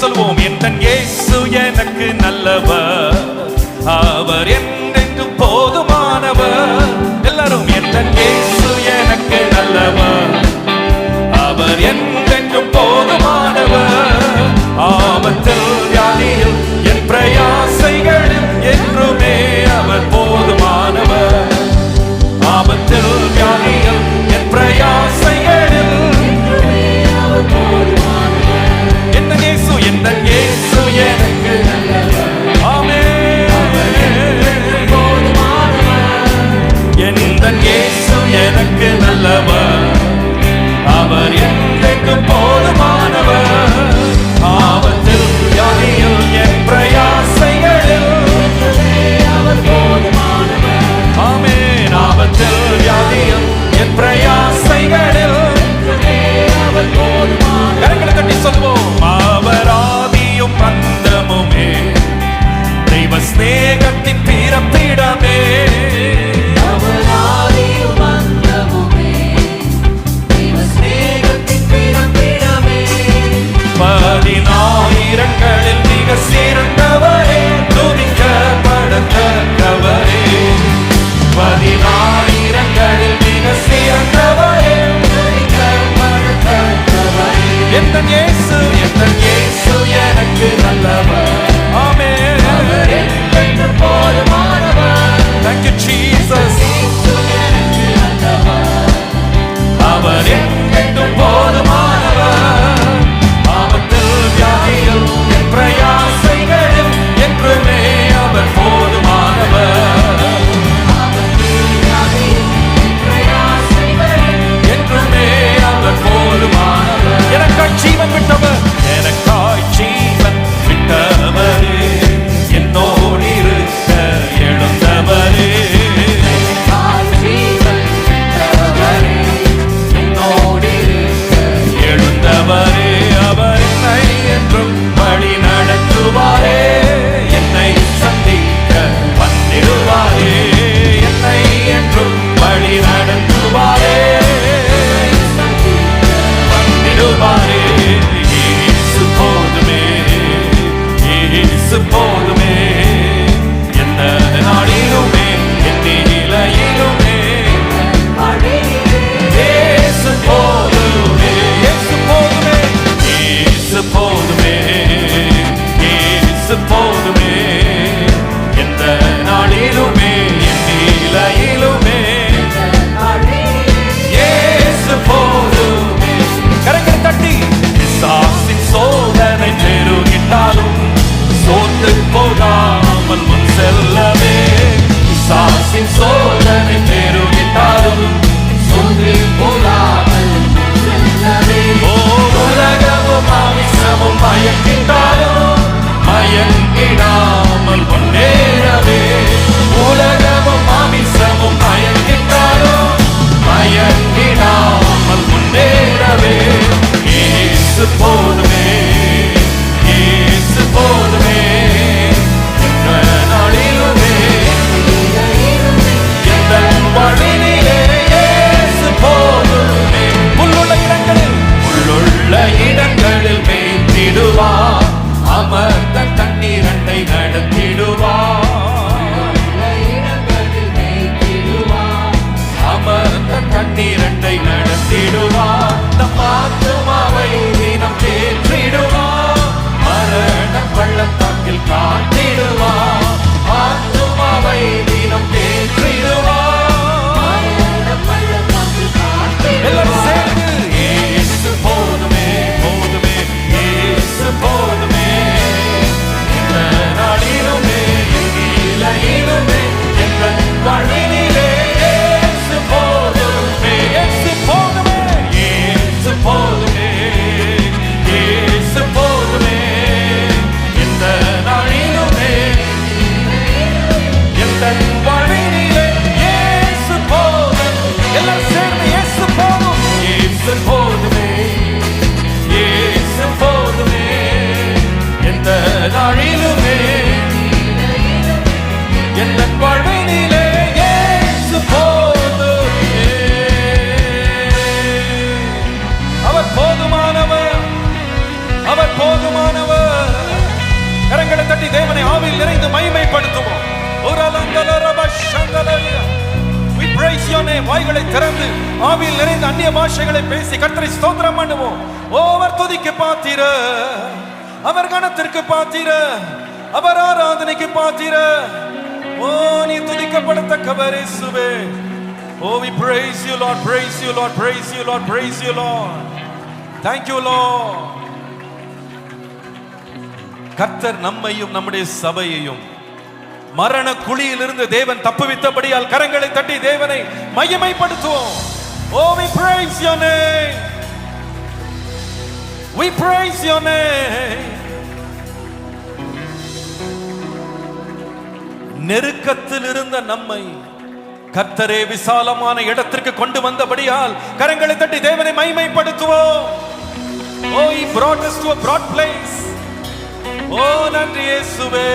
சொல்வோம். என் இயேசு எனக்கு நல்லவர், அவர் என்றென்றும் போதுமானவர். எல்லாரும் என் இயேசு எனக்கு நல்லவர், அவர் என்றென்றும் போதுமானவர். ஆபத்தில் வியாதியில் என் பிரயாசைகளில் என்றுமே அவர் போதுமானவர். ஆபத்தில் வியாதியில் என் பிரயாசைகளில் அவர் போதுமானவர். என் இயேசு எனக்கு ஆமென் போதுமானவர். என் இயேசு எனக்கு நல்லவர், அவர் என்றென்றும் போதுமானவர். ஆபத்தில் வியாதியில் என் பிரயாசைகளில் அவர் போதுமானவர். ஆமென். ஆபத்தில் வியாதியில் என் பிரயாசைகளில் அவர் போதுமானவர். கரங்களை தட்டி சொல்வோம். அவர் ஆதியும் அந்தமுமே, தெய்வ ஸ்நேகத்தின் பிறப்பிடமே. அவர் ஆதியும் அந்தமுமே, தெய்வ ஸ்நேகத்தின் பிறப்பிடமே. your name. வாய்களை திறந்து ஆவியில் நிறைந்த அந்நிய பாஷைகளை பேசி கர்த்தரை ஸ்தோத்திரம் பண்ணுவோம். அவர் துதிக்கு பாத்திர, அவர் கனத்திற்கு பாத்திர, அவர் ஆராதனைக்கு பாத்திர. ஓ நீ துதிக்கப்படத்தக்கவர் இயேசுவே. Oh, we praise you, Lord, praise you, Lord, praise you, Lord, praise you, Lord. Thank you, Lord. கர்த்தர் நம்மையும் நம்முடைய சபையையும் மரண குழியிலிருந்து தேவன் தப்புவித்தபடியால் கரங்களை தட்டி தேவனை மகிமைப்படுத்துவோம். Oh, we praise your name. We praise your name. நெருக்கத்தில் இருந்த நம்மை கர்த்தரே விசாலமான இடத்திற்கு கொண்டு வந்தபடியால் கரங்களை தட்டி தேவனை மகிமைப்படுத்துவோம். Oh, he brought us to a broad place. Oh, நன்றி இயேசுவே,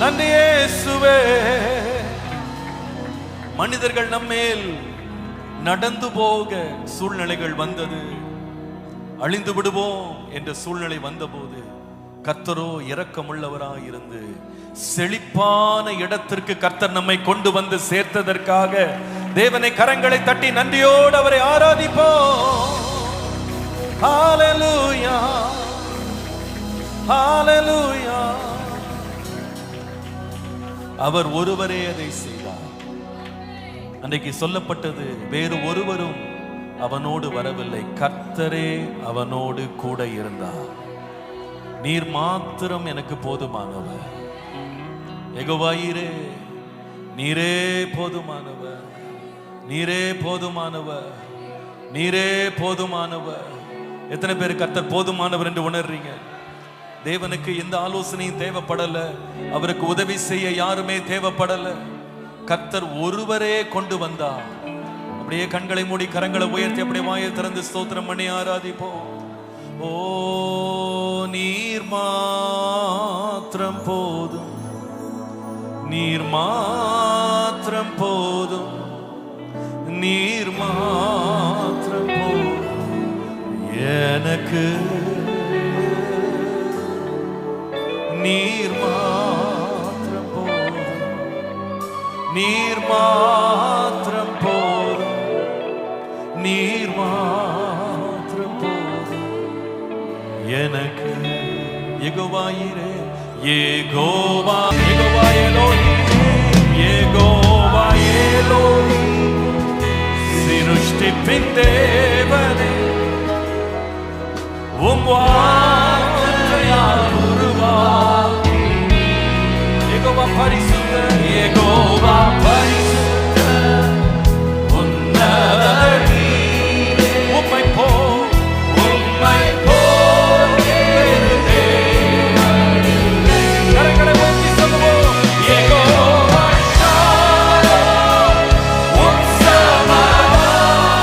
நன்றி இயேசுவே. மனிதர்கள் நம்மேல் நடந்து போக சூழ்நிலைகள் வந்தது. அழிந்து விடுவோம் என்ற சூழ்நிலை வந்தபோது கர்த்தரோ இரக்கமுள்ளவராய் இருந்து செழிப்பான இடத்திற்கு கர்த்தர் நம்மை கொண்டு வந்து சேர்த்ததற்காக தேவனை கரங்களை தட்டி நன்றியோடு அவரை ஆராதிப்போம். ஹalleluya, ஹalleluya. அவர் ஒருவரே அதை செய்தார். அன்றைக்கு சொல்லப்பட்டது, வேறு ஒருவரும் அவனோடு வரவில்லை, கர்த்தரே அவனோடு கூட இருந்தார். நீர் மாத்திரம் எனக்கு போதுமானவர். யெகோவாயிரே, நீரே போதுமானவர், நீரே போதுமானவர், நீரே போதுமானவர். எத்தனை பேர் கர்த்தர் போதுமானவர் என்று உணர்றீங்க? தேவனுக்கு எந்த ஆலோசனையும் தேவைப்படல, அவருக்கு உதவி செய்ய யாருமே தேவைப்படல. கர்த்தர் ஒருவரே கொண்டு வந்தார். அப்படியே கண்களை மூடி கரங்களை உயர்த்தி அப்படியே வாயை திறந்து ஸ்தோத்திரம் பண்ணி ஆராதிப்போம். ஓ நீர் மாத்திரம் போதும், நீர் மாத்திரம் போதும், நீர் மாத்திரம் போதும் எனக்கு. நீர் மாத்திரம் போதும், நீர் மாத்திரம் போதும், நீர் மாத்திரம் போதும் எனக்கு. யெகோவாயிரே, யெகோவா, யெகோவா எலோஹிம், யெகோவா எலோஹிம், சிருஷ்டிப்பின் தேவனே, உம் வார்த்தையால் உருவாக்கி. யெகோவா பரிசுத்தர், யெகோவா பரிசுத்தர், உன்னதர் நீரே. உம்மை போல், உம்மை போல் வேறு தேவன் இல்லை. கரங்களை உயர்த்தி சொல்லுவோம். யெகோவா ஷாலோம், உம் சமாதானம்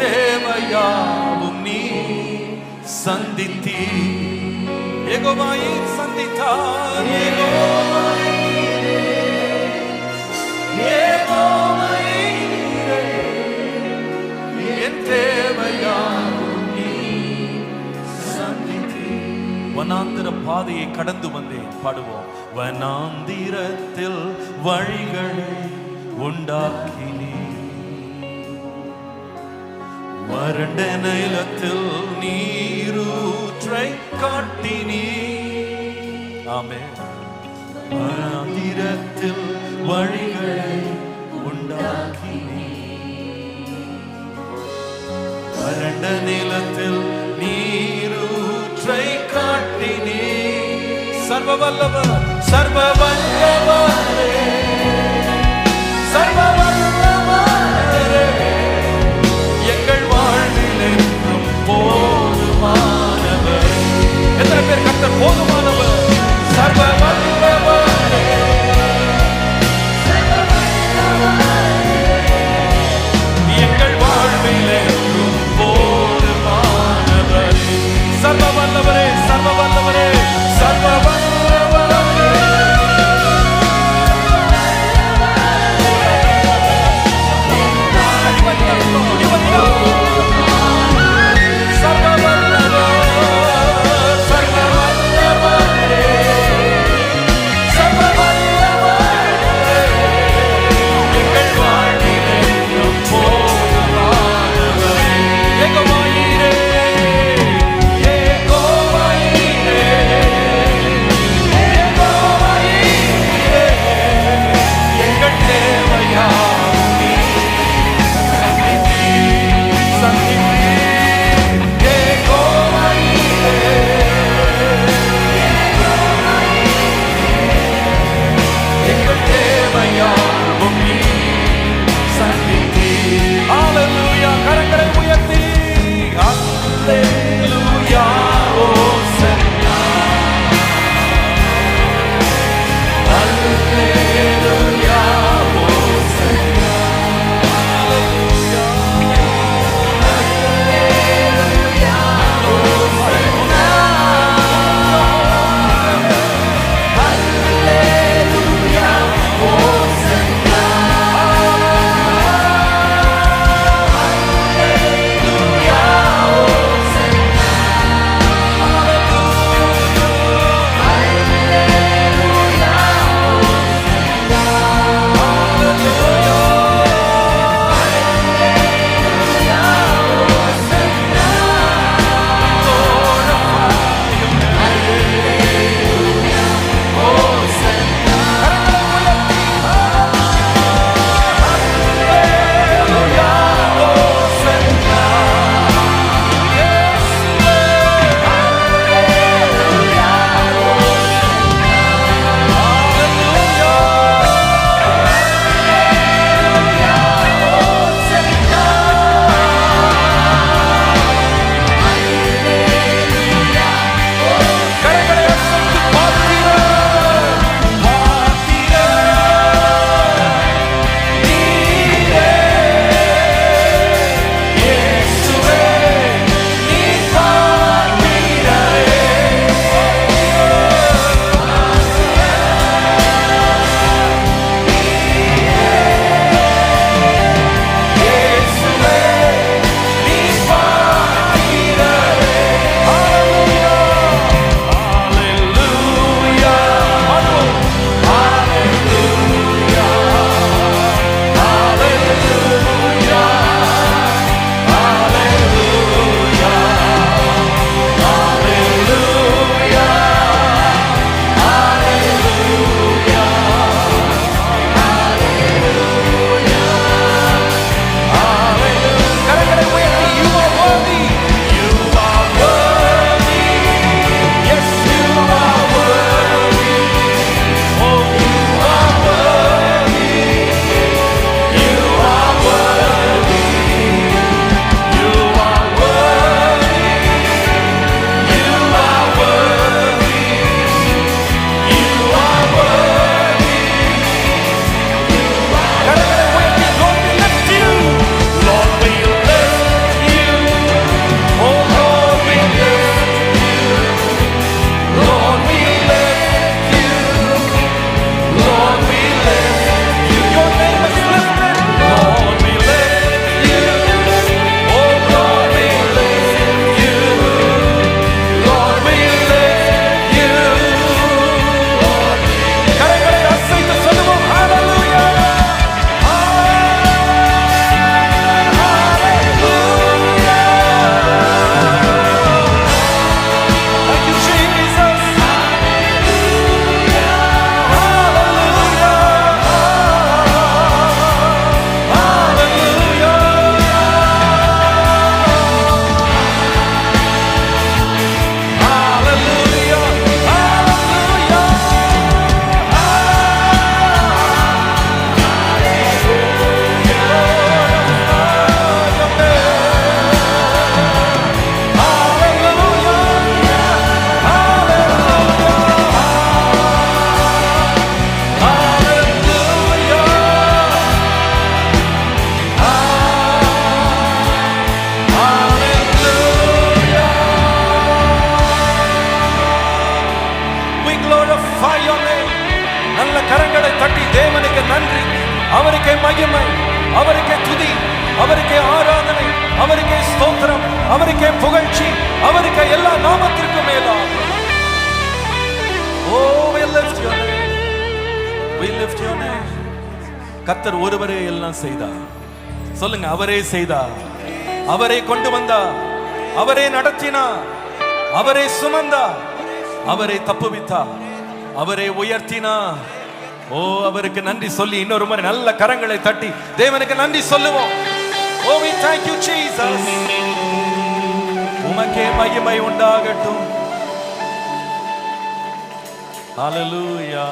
தேவையாவும் நீ சந்தித்தீ. யெகோவாயை சந்தித்தார். என் தேவையாவும் நீ சந்தித்தீ. வனாந்திர பாதையை கடந்து வந்தேன். பாடுவோம். வனாந்திரத்தில் வழிகளை உண்டாக்கினே, வறண்ட நிலத்தில் நீரூற்றை காட்டினே. ஆமென். வனாந்திரத்தில் வழிகளை உண்டாக்கினே, வறண்ட நிலத்தில் நீரூற்றை காட்டினே. சர்வ வல்லவர், சர்வ வல்லவரே, சர்வ வல்லவரே, எங்கள் வாழ்வில் என்றும் போதுமானவர். எத்தனை பேர் கர்த்தர் போதுமானவர்? சர்வ வல்லவரே, எங்கள் வாழ்வில் என்றும் போதுமானவர். சர்வ வல்லவரே, சர்வ வல்லவரே, சர்வ வல்லவரே, அவருக்கே புகழ்ச்சி, அவருக்கே எல்லா நாமத்திற்கும் மேலாக. Oh, we lift your name. We lift your name. கர்த்தர் ஒருவரே எல்லாம் செய்தார். சொல்லுங்க, அவரே செய்தார், அவரே கொண்டு வந்தார், அவரே நடத்தினார், அவரே சுமந்தார், அவரே தப்புவித்தார், அவரே உயர்த்தினார். ஓ, அவருக்கு நன்றி சொல்லி இன்னொரு முறை நல்ல கரங்களை தட்டி தேவனுக்கு நன்றி சொல்லுவோம். Oh, we thank you Jesus. உமக்கே மகிமை உண்டாகட்டும். Hallelujah.